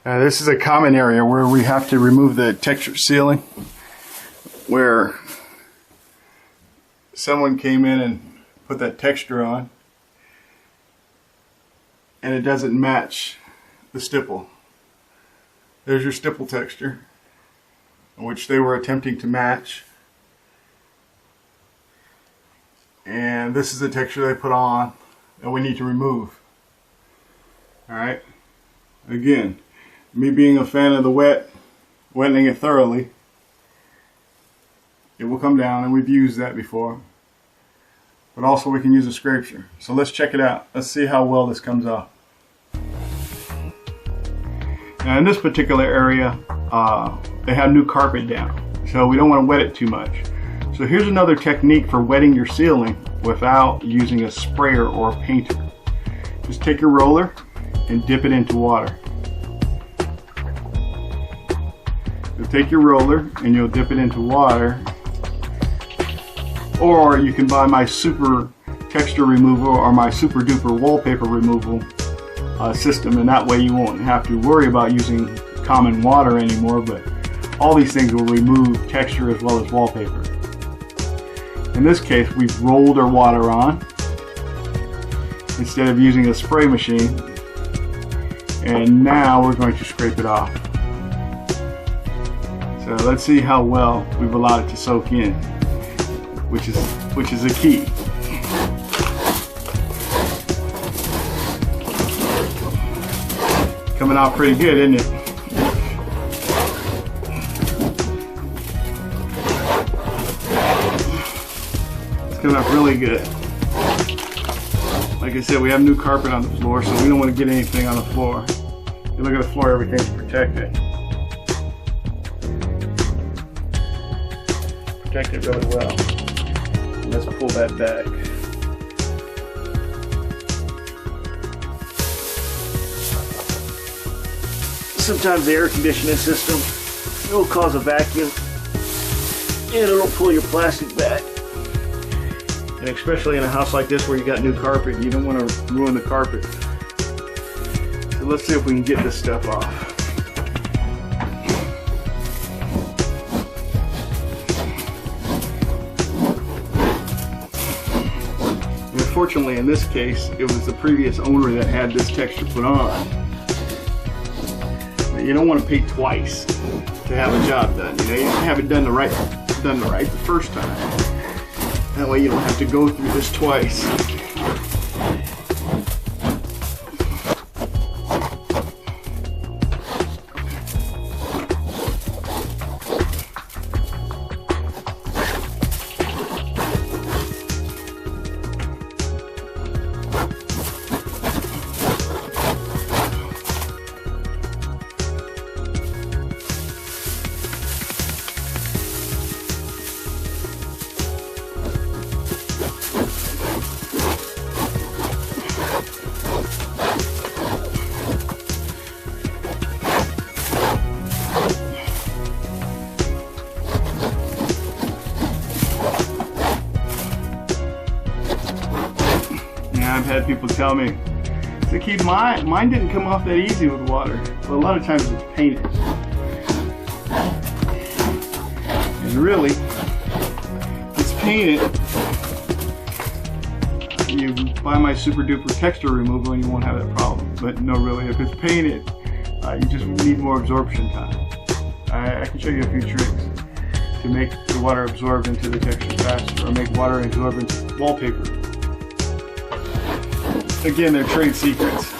This is a common area where we have to remove the textured ceiling, where someone came in and put that texture on and it doesn't match the stipple. There's your stipple texture, which they were attempting to match, and this is the texture they put on that we need to remove. Alright, again, me being a fan of the wetting it thoroughly, it will come down, and we've used that before. But also we can use a scraper. So let's check it out. Let's see how well this comes off. Now in this particular area, they have new carpet down, so we don't want to wet it too much. So here's another technique for wetting your ceiling without using a sprayer or a painter. Just take your roller and dip it into water. You'll take your roller and you'll dip it into water, or you can buy my super texture removal or my super duper wallpaper removal system, and that way you won't have to worry about using common water anymore, but all these things will remove texture as well as wallpaper. In this case, we've rolled our water on instead of using a spray machine, and now we're going to scrape it off. So let's see how well we've allowed it to soak in, which is the key. Coming out pretty good, isn't it? It's coming out really good. Like I said, we have new carpet on the floor, so we don't want to get anything on the floor. If you look at the floor, everything's protected. Protected really well. Let's pull that back. Sometimes the air conditioning system, it'll cause a vacuum and it'll pull your plastic back. And especially in a house like this where you got new carpet, you don't want to ruin the carpet. So let's see if we can get this stuff off. Unfortunately, in this case, it was the previous owner that had this texture put on. Now, you don't want to pay twice to have a job done. You know, you have it done the right the first time. That way, you don't have to go through this twice. I've had people tell me, Keith, mine didn't come off that easy with water. Well, a lot of times it's painted. And really, it's painted. You buy my super duper texture removal and you won't have that problem. But no, really, if it's painted, you just need more absorption time. I can show you a few tricks to make the water absorb into the texture faster, or make water absorb into wallpaper. Again, they're trade secrets.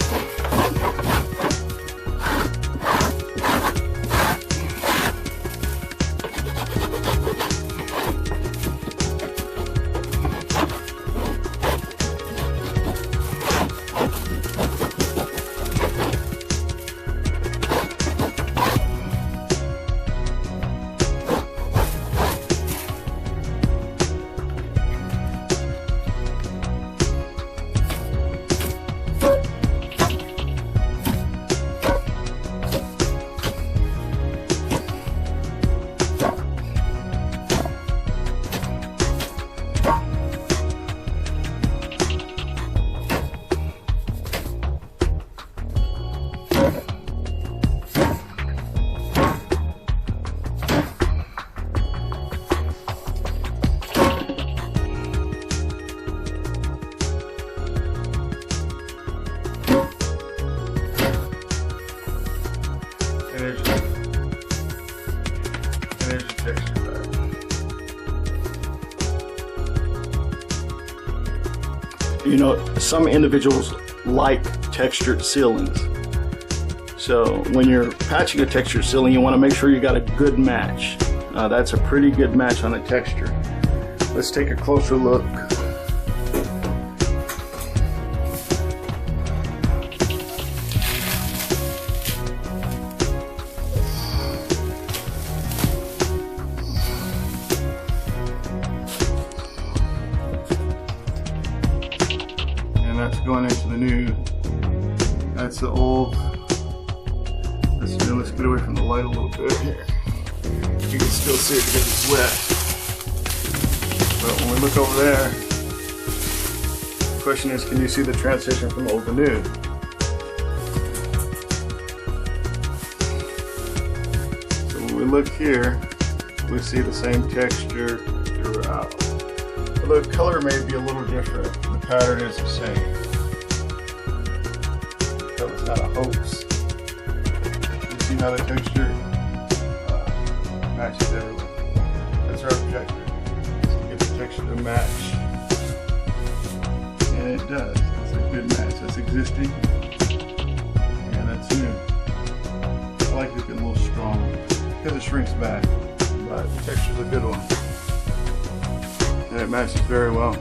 You know, some individuals like textured ceilings. So when you're patching a textured ceiling, you want to make sure you got a good match. That's a pretty good match on the texture. Let's take a closer look. And that's going into the new. That's the old. Let's get away from the light a little bit here. You can still see it because it's wet. But when we look over there, the question is, can you see the transition from old to new? So when we look here, we see the same texture throughout. Although the color may be a little different, the pattern is the same. So it's not a hoax. See how the texture matches everywhere. That's our objective. Get the texture to match. And it does. It's a good match. That's existing. And that's new. I like it a little strong because it shrinks back. But the texture's a good one. And it matches very well.